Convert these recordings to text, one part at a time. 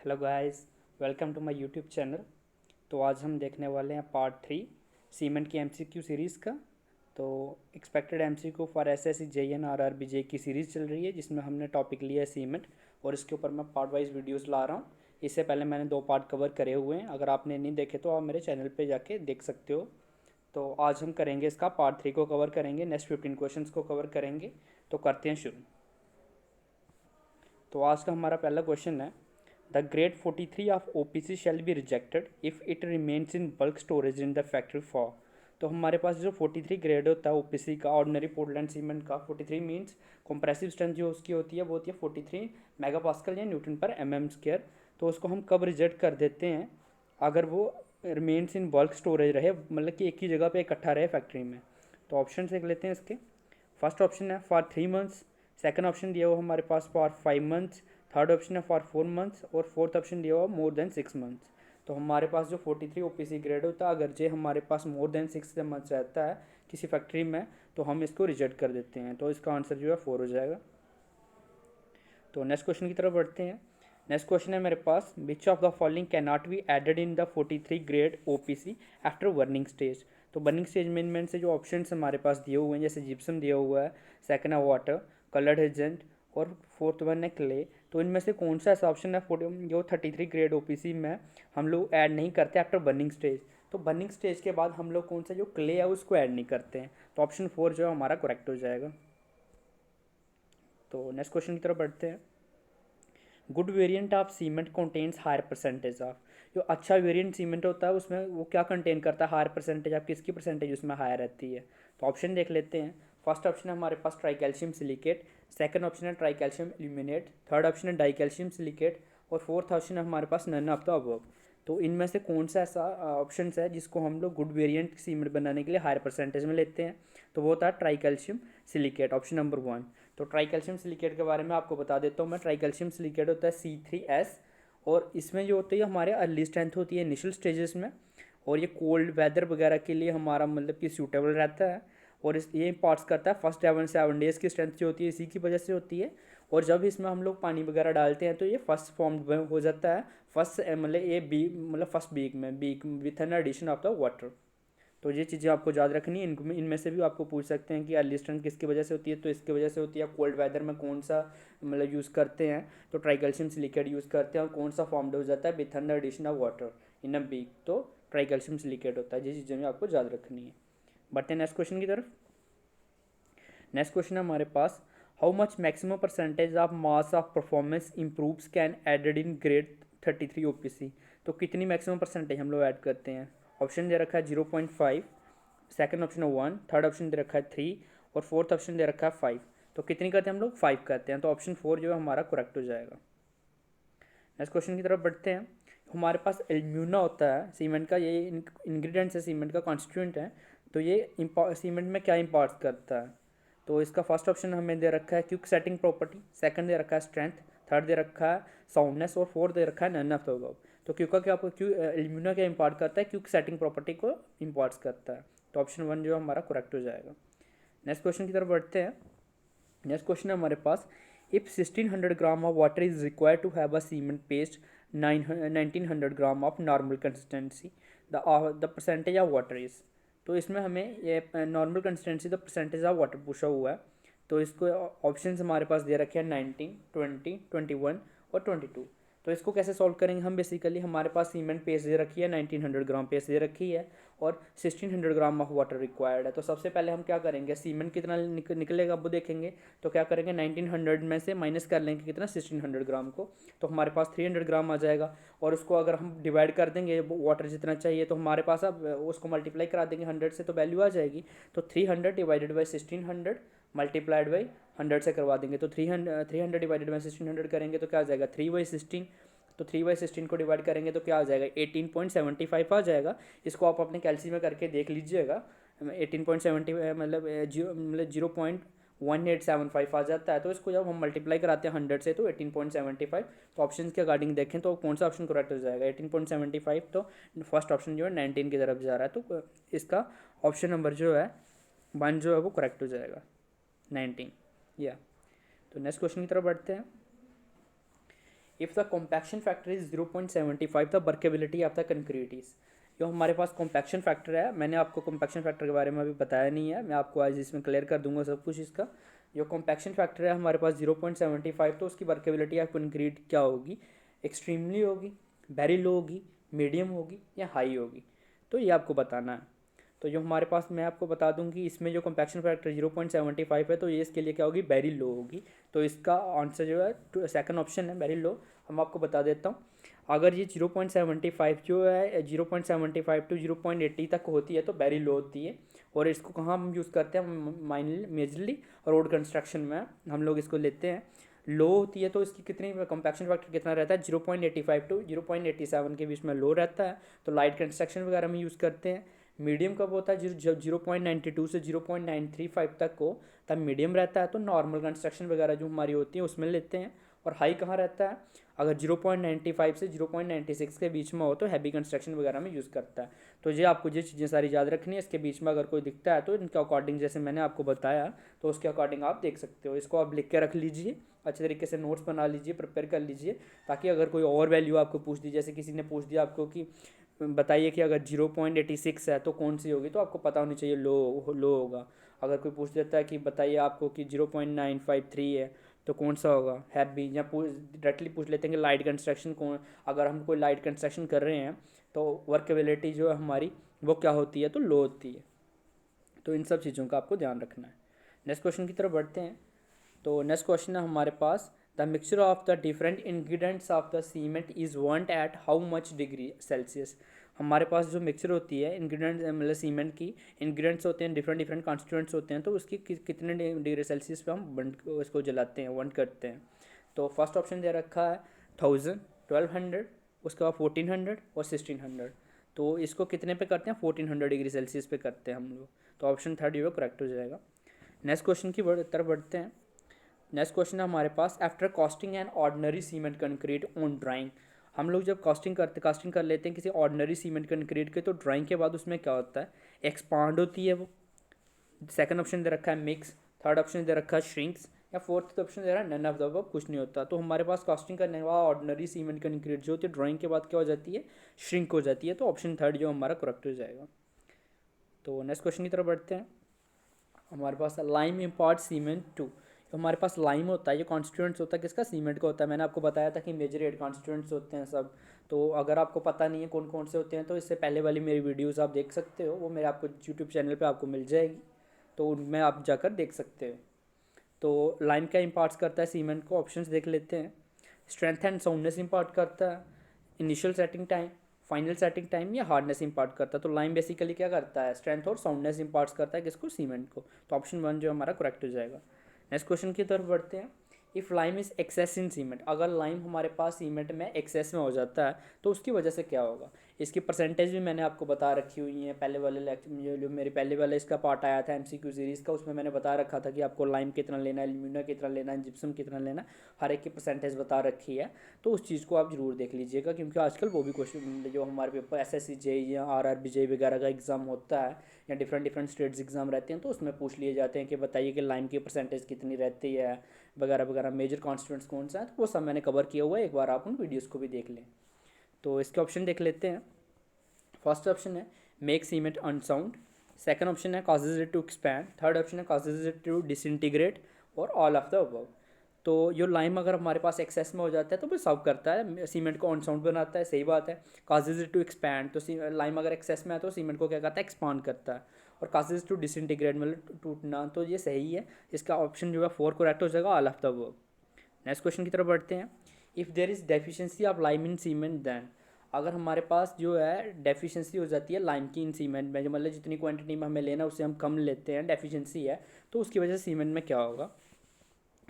Hello guys, welcome to my YouTube channel. तो आज हम देखने वाले हैं पार्ट 3 सीमेंट की एमसीक्यू सीरीज़ का। तो expected MCQ for SSC JEN RRB JE की सीरीज़ चल रही है, जिसमें हमने टॉपिक लिया है सीमेंट, और इसके ऊपर मैं पार्ट वाइज वीडियोस ला रहा हूँ। इससे पहले मैंने 2 पार्ट कवर करे हुए हैं, अगर आपने नहीं देखे तो आप मेरे चैनल पर जाके देख सकते हो। तो आज हम करेंगे इसका पार्ट 3 को कवर करेंगे, नेक्स्ट 15 क्वेश्चंस को कवर करेंगे। तो करते हैं शुरू। तो आज का हमारा पहला क्वेश्चन है, the grade 43 of OPC shall be rejected if it remains in bulk storage in the factory for. तो हमारे पास जो 43 ग्रेड होता है ओपीसी का, ऑर्डिनरी पोर्टलैंड सीमेंट का, 43 मीन्स कंप्रेसिव स्ट्रेंथ जो उसकी होती है वो होती है 43 मेगा पास्कल या न्यूटन पर एम स्क्वायर। तो उसको हम कब रिजेक्ट कर देते हैं? अगर वो रिमेन्स इन बल्क स्टोरेज रहे, मतलब कि एक ही जगह पे इकट्ठा रहे फैक्ट्री में। तो ऑप्शन देख लेते हैं इसके। फर्स्ट ऑप्शन है फॉर 3 मंथ्स, सेकंड ऑप्शन दिया हुआ हमारे पास फॉर 5 मंथ्स, थर्ड ऑप्शन है फॉर 4 मंथ्स, और फोर्थ ऑप्शन दिया हुआ मोर देन 6 मंथ्स। तो हमारे पास जो 43 ओपीसी ग्रेड होता है, अगर जे हमारे पास मोर देन 6 मंथ्स रहता है किसी फैक्ट्री में, तो हम इसको रिजेक्ट कर देते हैं। तो इसका आंसर जो है 4 हो जाएगा। तो नेक्स्ट क्वेश्चन की तरफ बढ़ते हैं। नेक्स्ट क्वेश्चन है मेरे पास, which of the following can not be added in the 43 grade OPC after burning stage. तो बर्निंग स्टेज में से जो ऑप्शन हमारे पास दिए हुए हैं, जैसे जिप्सम दिया हुआ है, सेकंड है वाटर, कलर्ड एजेंट, और फोर्थ वन है क्ले। तो इनमें से कौन सा ऐसा ऑप्शन है जो 33 ग्रेड ओपीसी में हम लोग ऐड नहीं करते आफ्टर बर्निंग स्टेज? तो बर्निंग स्टेज के बाद हम लोग कौन सा जो क्ले है उसको ऐड नहीं करते हैं। तो ऑप्शन 4 जो है हमारा करेक्ट हो जाएगा। तो नेक्स्ट क्वेश्चन की तरफ बढ़ते हैं। Good variant of cement contains higher percentage of. जो अच्छा वेरिएंट सीमेंट होता है उसमें वो क्या कंटेन करता है? हायर परसेंटेज ऑफ, किसकी परसेंटेज उसमें हायर रहती है? तो ऑप्शन देख लेते हैं। फर्स्ट ऑप्शन है हमारे पास tri calcium silicate, second option है tri calcium aluminate, third option है डाई कैल्शियम सिलिकेट, और फोर्थ ऑप्शन है हमारे पास नन ऑफ द अबव। तो इनमें से कौन सा ऐसा ऑप्शन है जिसको हम लोग गुड वेरिएंट सीमेंट बनाने के लिए हायर परसेंटेज में लेते हैं? तो वो होता है tri calcium silicate, option number 1। तो ट्राई कैल्शियम सिलिकेट के बारे में आपको बता देता हूँ मैं। ट्राई कैल्शियम सिलिकेट होता है C3S, और इसमें जो होती है हमारे अर्ली स्ट्रेंथ होती है इनिशियल स्टेजेस में, और ये कोल्ड वेदर वगैरह के लिए हमारा मतलब कि सूटेबल रहता है। और ये इम्पार्ट्स करता है फर्स्ट 7 डेज की स्ट्रेंथ जो होती है इसी की वजह से होती है। और जब इसमें हम लोग पानी वगैरह डालते हैं तो ये फर्स्ट फॉर्म हो जाता है फर्स्ट मतलब ये बी मतलब first week with an addition of the water. तो ये चीज़ें आपको याद रखनी है। इनमें से भी आपको पूछ सकते हैं कि अर्ली स्ट्रेंथ किसकी वजह से होती है, तो इसकी वजह से होती है। कोल्ड वेदर में कौन सा मतलब यूज़ करते हैं, तो ट्राइकैल्शियम सिलिकेट यूज़ करते हैं, और कौन सा फॉर्म्ड हो जाता है with under addition of water in a week, तो ट्राइकैल्शियम सिलिकेट होता है। ये चीज़ें भी आपको याद रखनी है। बढ़ते हैं नेक्स्ट क्वेश्चन की तरफ। नेक्स्ट क्वेश्चन है हमारे पास, how much maximum percentage of mass of performance improves can added in grade 33 OPC. तो कितनी मैक्सिमम परसेंटेज हम लोग ऐड करते हैं? ऑप्शन दे रखा है 0.5, सेकंड ऑप्शन है 1, थर्ड ऑप्शन दे रखा है 3, और फोर्थ ऑप्शन दे रखा है 5। तो कितनी करते हैं हम लोग? 5 करते हैं। तो ऑप्शन 4 जो है हमारा करेक्ट हो जाएगा। नेक्स्ट क्वेश्चन की तरफ बढ़ते हैं। हमारे पास एल्यूमिना होता है सीमेंट का, ये इंग्रेडिएंट्स है सीमेंट का, कॉन्स्टिट्यूएंट है। तो ये सीमेंट में क्या इम्पार्ट करता है? तो इसका फर्स्ट ऑप्शन हमें दे रखा है क्विक सेटिंग प्रॉपर्टी, सेकंड दे रखा है स्ट्रेंथ, थर्ड दे रखा है साउंडनेस, और फोर्थ दे रखा है नन ऑफ द अबव। तो क्यों का क्या आपको एल्यूमिना क्या इम्पार्ट करता है? क्विक सेटिंग प्रॉपर्टी को इम्पार्ट करता है। तो ऑप्शन 1 जो हमारा करेक्ट हो जाएगा। नेक्स्ट क्वेश्चन की तरफ बढ़ते हैं। नेक्स्ट क्वेश्चन है हमारे पास, if 1600 gram of water is required to have a cement paste 1900 gram of normal consistency, the percentage of water is. तो इसमें हमें ये normal consistency the percentage of water पूछा हुआ है। तो इसको ऑप्शन हमारे पास दे रखे हैं 19, 20, 21 और 22। तो इसको कैसे सॉल्व करेंगे हम? बेसिकली हमारे पास सीमेंट पेस्ट दे रखी है, 1900 ग्राम पेस्ट दे रखी है, और 1600 ग्राम ऑफ वाटर रिक्वायर्ड है। तो सबसे पहले हम क्या करेंगे, सीमेंट कितना निकलेगा वो देखेंगे। तो क्या करेंगे, 1900 में से माइनस कर लेंगे कितना, 1600 ग्राम को। तो हमारे पास 300 ग्राम आ जाएगा। और उसको अगर हम डिवाइड कर देंगे वाटर जितना चाहिए, तो हमारे पास अब उसको मल्टीप्लाई करा देंगे 100 से, तो वैल्यू आ जाएगी। तो 300 डिवाइडेड बाई 1600 मल्टीप्लाइड बाई 100 से करवा देंगे। तो 300 डिवाइडेड बाई 1600 करेंगे तो क्या आ जाएगा, 3/16। तो 3/16 को डिवाइड करेंगे तो क्या आ जाएगा, 18.75 आ जाएगा। इसको आप अपने कैलसी में करके देख लीजिएगा। 18.70 मतलब 0.1875 आ जाता है। तो इसको जब हम मल्टीप्लाई कराते हैं 100 से तो 18.75। तो ऑप्शन के अकॉर्डिंग देखें तो कौन सा ऑप्शन करेक्ट हो जाएगा, 18.75। तो फर्स्ट ऑप्शन जो है 19 की तरफ जा रहा है। तो इसका ऑप्शन नंबर जो है 1 जो है वो करेक्ट हो जाएगा, 19। या तो नेक्स्ट क्वेश्चन की तरफ बढ़ते हैं। If the compaction factor is 0.75 the workability of the concrete is. जो हमारे पास कॉम्पैक्शन फैक्टर है, मैंने आपको कॉम्पैक्शन फैक्टर के बारे में अभी बताया नहीं है, मैं आपको आज इसमें क्लियर कर दूंगा सब कुछ इसका। जो कॉम्पैक्शन फैक्टर है हमारे पास 0.75, तो उसकी वर्केबिलिटी ऑफ कंक्रीट क्या होगी, एक्सट्रीमली होगी, वेरी लो होगी, मीडियम होगी या हाई होगी, तो ये आपको बताना है। तो जो हमारे पास, मैं आपको बता दूं कि इसमें जो कॉम्पैक्शन फैक्टर 0.75 है, तो ये इसके लिए क्या होगी, वेरी लो होगी। तो इसका आंसर जो है सेकंड ऑप्शन है, वेरी लो। हम आपको बता देता हूँ, अगर ये 0.75 जो है 0.75 टू 0.80 तक होती है तो वेरी लो होती है। और इसको कहाँ हम यूज़ करते हैं, मेजरली रोड कंस्ट्रक्शन में हम लोग इसको लेते हैं। लो होती है तो इसकी कितनी कॉम्पैक्शन फैक्टर कितना रहता है, 0.85 टू 0.87 के बीच में लो रहता है, तो लाइट कंस्ट्रक्शन वगैरह में यूज़ करते हैं। मीडियम कब होता है, जब 0.92 से 0.935 तक हो, तब मीडियम रहता है, तो नॉर्मल कंस्ट्रक्शन वगैरह जो हमारी होती है उसमें लेते हैं। और हाई कहाँ रहता है, अगर 0.95 से 0.96 के बीच में हो तो हैवी कंस्ट्रक्शन वगैरह में यूज़ करता है। तो ये आपको ये चीज़ें सारी याद रखनी है, इसके बीच में अगर कोई दिखता है तो इनके अकॉर्डिंग जैसे मैंने आपको बताया तो उसके अकॉर्डिंग आप देख सकते हो। इसको आप लिख के रख लीजिए, अच्छे तरीके से नोट्स बना लीजिए, प्रिपेयर कर लीजिए, ताकि अगर कोई और वैल्यू आपको पूछ दी, जैसे किसी ने पूछ दिया आपको कि बताइए कि अगर 0.86 है तो कौन सी होगी, तो आपको पता होनी चाहिए लो होगा। अगर कोई पूछ देता है कि बताइए आपको कि 0.953 है तो कौन सा होगा, हैवी। या डायरेक्टली पूछ लेते हैं कि लाइट कंस्ट्रक्शन कौन, अगर हम कोई लाइट कंस्ट्रक्शन कर रहे हैं तो वर्केबिलिटी जो है हमारी वो क्या होती है, तो लो होती है। तो इन सब चीज़ों का आपको ध्यान रखना है। नेक्स्ट क्वेश्चन की तरफ बढ़ते हैं। तो नेक्स्ट क्वेश्चन है हमारे पास, the mixture of the different ingredients of the cement is want at how much degree Celsius. हमारे पास जो मिक्सचर होती है इंग्रेडिएंट्स, मतलब सीमेंट की इंग्रेडिएंट्स होते हैं, डिफरेंट डिफरेंट कॉन्स्टिट्यूएंट्स होते हैं, तो उसकी कितने डिग्री सेल्सियस पे हम बंद उसको जलाते हैं, वंट करते हैं। तो फर्स्ट ऑप्शन दे रखा है 1000, 1200, उसके बाद 1400 और 1600। तो इसको कितने पे करते हैं, 1400 डिग्री सेल्सियस पे करते हैं हम लोग। तो ऑप्शन थर्ड ये करेक्ट हो जाएगा। नेक्स्ट क्वेश्चन की तरफ बढ़ते हैं। नेक्स्ट क्वेश्चन है हमारे पास, after casting an ordinary cement concrete on drying. हम लोग जब कास्टिंग कर लेते हैं किसी ऑर्डिनरी सीमेंट कंक्रीट के, तो ड्राइंग के बाद उसमें क्या होता है, एक्सपांड होती है वो। सेकंड ऑप्शन दे रखा है मिक्स, थर्ड ऑप्शन दे रखा है श्रिंक्स, या फोर्थ ऑप्शन दे रहा है नन ऑफ द अबव, कुछ नहीं होता। तो हमारे पास कास्टिंग करने के बाद ऑर्डिनरी सीमेंट कंक्रीट जो होती है ड्राइंग के बाद क्या हो जाती है, श्रिंक हो जाती है। तो ऑप्शन थर्ड जो हमारा करेक्ट हो जाएगा। तो नेक्स्ट क्वेश्चन की तरफ बढ़ते हैं। हमारे पास लाइम इम्पॉर्ट सीमेंट टू। तो हमारे पास लाइम होता है, ये कॉन्स्टिट्यूएंट्स होता है किसका, सीमेंट का होता है। मैंने आपको बताया था कि मेजर 8 कॉन्स्टिट्यूएंट्स होते हैं सब। तो अगर आपको पता नहीं है कौन कौन से होते हैं, तो इससे पहले वाली मेरी वीडियोस आप देख सकते हो, वो मेरे आपको यूट्यूब चैनल पे आपको मिल जाएगी, तो उनमें आप जाकर देख सकते हो। तो लाइम क्या इम्पार्ट्स करता है सीमेंट को, ऑप्शंस देख लेते हैं। स्ट्रेंथ एंड साउंडनेस इम्पार्ट करता है, initial setting time, final setting time, या हार्डनेस इम्पार्ट करता है। तो लाइम बेसिकली क्या करता है, स्ट्रेंथ और साउंडनेस इम्पार्ट्स करता है किसको, सीमेंट को। तो ऑप्शन वन जो हमारा करेक्ट हो जाएगा। नेक्स्ट क्वेश्चन की तरफ बढ़ते हैं। If lime is excess in cement, अगर लाइम हमारे पास सीमेंट में एक्सेस में हो जाता है तो उसकी वजह से क्या होगा। इसकी परसेंटेज भी मैंने आपको बता रखी हुई है, पहले वाले लेक्चर जो मेरे पहले वाले इसका पार्ट आया था एमसीक्यू सीरीज़ का, उसमें मैंने बता रखा था कि आपको लाइम कितना लेना है, एल्यूमिना कितना लेना है, जिप्सम कितना लेना है, हर एक की परसेंटेज बता रखी है। तो उस चीज़ को आप जरूर देख लीजिएगा, क्योंकि आजकल वो भी क्वेश्चन जो हमारे पेपर एसएससी जेईई या आरआरबी जेईई वगैरह का एग्ज़ाम होता है, या डिफरेंट डिफरेंट स्टेट्स एग्ज़ाम रहते हैं, तो उसमें पूछ लिए जाते हैं कि बताइए कि लाइम की परसेंटेज कितनी रहती है वगैरह वगैरह, मेजर कॉन्स्टिट्यूएंट्स कौन सा है, तो वो सब मैंने कवर किया हुआ है, एक बार आप उन वीडियोज़ को भी देख लें। तो इसके ऑप्शन देख लेते हैं। फर्स्ट ऑप्शन है make cement unsound, second option है causes it to expand, third option है कॉजेज इट टू डिसइंटीग्रेट, और ऑल ऑफ द अबव। तो जो लाइम अगर हमारे पास एक्सेस में हो जाता है तो वो सब करता है, सीमेंट को अनसाउंड बनाता है, सही बात है। कॉजेज इट टू एक्सपैंड, तो लाइम अगर एक्सेस में है तो सीमेंट को क्या करता है, एक्सपांड करता है। और कॉजेज टू डिसइंटीग्रेट मतलब टूटना, तो ये सही है। इसका ऑप्शन जो है 4 करेक्ट हो जाएगा, all of the above. Next question की तरफ बढ़ते हैं। If there is deficiency of lime in cement then, अगर हमारे पास जो है डेफिशिएंसी हो जाती है लाइम की इन सीमेंट में, जो मतलब जितनी क्वांटिटी में हमें लेना उससे हम कम लेते हैं, डेफिशिएंसी है, तो उसकी वजह से सीमेंट में क्या होगा।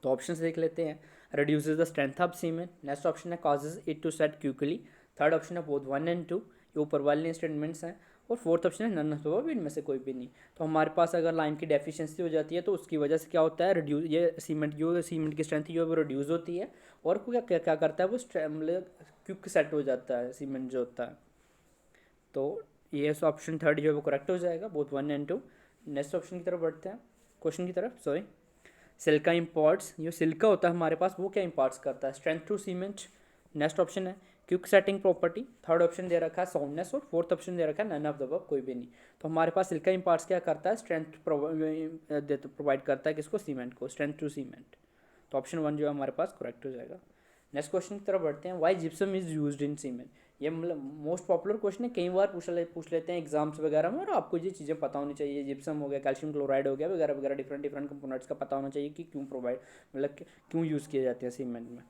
तो ऑप्शन देख लेते हैं। Reduces the strength of cement, next option है causes it to set quickly, third option है बोथ 1 एंड 2, ये ऊपर वाले स्टेटमेंट्स हैं, और फोर्थ ऑप्शन है नन ऑफ द इनमें से कोई भी नहीं। तो हमारे पास अगर लाइम की डेफिशिएंसी हो जाती है तो उसकी वजह से क्या होता है, रिड्यूस, ये सीमेंट की स्ट्रेंथ जो है वो रिड्यूस होती है, और क्या क्या क्या करता है वो मतलब क्विक सेट हो जाता है सीमेंट जो होता है। तो ये ऑप्शन थर्ड जो है वो करेक्ट हो जाएगा, बोथ 1 एंड 2। नेक्स्ट ऑप्शन की तरफ बढ़ते हैं, क्वेश्चन की तरफ, सिल्का इम्पॉर्ट्स, जो सिल्का होता है हमारे पास वो क्या इम्पार्ट्स करता है, strength to cement, next option है quick setting property, third option दे रखा है साउंडनेस और फोर्थ ऑप्शन दे रखा है नन ऑफ द अबव, कोई भी नहीं। तो हमारे पास सिलिका इम्पार्ट्स क्या करता है, स्ट्रेंथ प्रोवाइड करता है किसको, सीमेंट को, स्ट्रेंथ टू सीमेंट। तो ऑप्शन 1 जो है हमारे पास करेक्ट हो जाएगा। नेक्स्ट क्वेश्चन की तरफ बढ़ते हैं, why gypsum is used in cement. ये मतलब मोस्ट पॉपुलर क्वेश्चन है, कई बार पूछ लेते हैं एग्जाम्स वगैरह में, और आपको ये चीज़ें पता होनी चाहिए, जिप्सम हो गया, कैल्शियम क्लोराइड हो गया वगैरह वगैरह, डिफरेंट डिफरेंट कंपोनेंट्स का पता होना चाहिए कि क्यों प्रोवाइड, मतलब क्यों यूज़ किए जाते हैं सीमेंट में।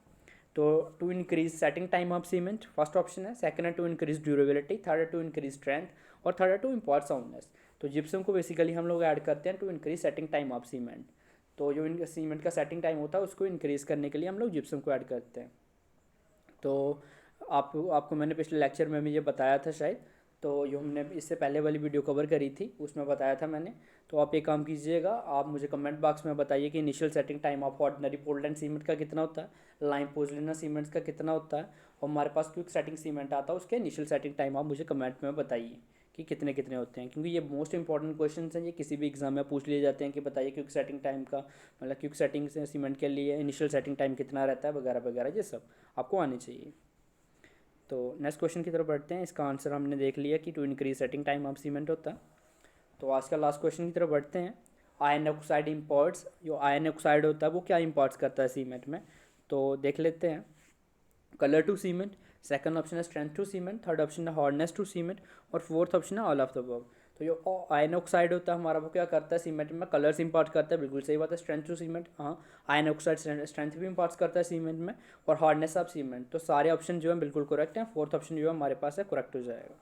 तो to increase setting time of cement first option है, सेकंड है टू इंक्रीज ड्यूरेबिलिटी, थर्ड है टू इंक्रीज स्ट्रेंथ, और थर्ड है टू इम्पॉर्ट साउंडनेस। तो जिप्सम को बेसिकली हम लोग ऐड करते हैं to increase setting time of cement. तो जो सीमेंट का सेटिंग टाइम होता है उसको इंक्रीज करने के लिए हम लोग जिप्सम को ऐड करते हैं। तो आपको मैंने पिछले लेक्चर में भी ये बताया था शायद, तो जो हमने इससे पहले वाली वीडियो कवर करी थी उसमें बताया था मैंने। तो आप एक काम कीजिएगा, आप मुझे कमेंट बॉक्स में बताइए कि initial setting time of ordinary Portland cement का कितना होता है, लाइम पोजलिना सीमेंट्स का कितना होता है, और हमारे पास क्विक सेटिंग सीमेंट आता है उसके इनिशियल सेटिंग टाइम आप मुझे कमेंट में बताइए कि कितने कितने होते हैं, क्योंकि ये मोस्ट इंपॉर्टेंट क्वेश्चन हैं, ये किसी भी एग्जाम में पूछ लिए जाते हैं कि बताइए क्विक सेटिंग टाइम का, मतलब क्विक सेटिंग सीमेंट के लिए इनिशियल सेटिंग टाइम कितना रहता है वगैरह वगैरह, ये सब आपको आनी चाहिए। तो नेक्स्ट क्वेश्चन की तरफ बढ़ते हैं, इसका आंसर हमने देख लिया कि to increase setting time of cement होता है। तो आज का लास्ट क्वेश्चन की तरफ बढ़ते हैं, आयन ऑक्साइड इम्पॉर्ट्स, जो आयन ऑक्साइड होता है वो क्या इम्पॉर्ट्स करता है सीमेंट में, तो देख लेते हैं। Colour to cement, second option है strength to cement, third option है हार्डनेस टू सीमेंट, और फोर्थ ऑप्शन है ऑल ऑफ द अबव। तो जो आयन ऑक्साइड होता है हमारा वो क्या करता है सीमेंट में, कलर्स इंपार्ट करता है, बिल्कुल सही बात है, स्ट्रेंथ टू सीमेंट, हाँ आयन ऑक्साइड स्ट्रेंथ भी इंपार्ट करता है सीमेंट में, और हार्डनेस ऑफ सीमेंट। तो सारे ऑप्शन जो है बिल्कुल करेक्ट हैं, फोर्थ ऑप्शन जो है हमारे पास है करेक्ट हो जाएगा।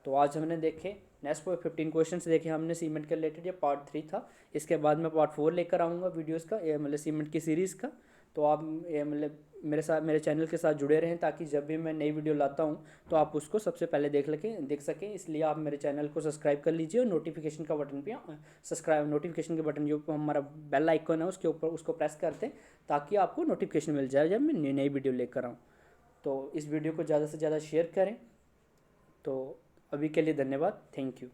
तो आज हमने देखे नेक्स्ट 15 क्वेश्चन देखे हमने सीमेंट के रिलेटेड, ये पार्ट 3 था। इसके बाद मैं पार्ट 4 लेकर आऊँगा वीडियोज़ का, ये मतलब सीमेंट की सीरीज़ का। तो आप ये मतलब मेरे चैनल के साथ जुड़े रहें, ताकि जब भी मैं नई वीडियो लाता हूँ तो आप उसको सबसे पहले देख सकें। इसलिए आप मेरे चैनल को सब्सक्राइब कर लीजिए, और नोटिफिकेशन का बटन पे नोटिफिकेशन के बटन जो हमारा बेल आइकन है उसके ऊपर उसको प्रेस कर दें, ताकि आपको नोटिफिकेशन मिल जाए जब मैं नई वीडियो लेकर आऊँ। तो इस वीडियो को ज़्यादा से ज़्यादा शेयर करें। तो अभी के लिए धन्यवाद, थैंक यू।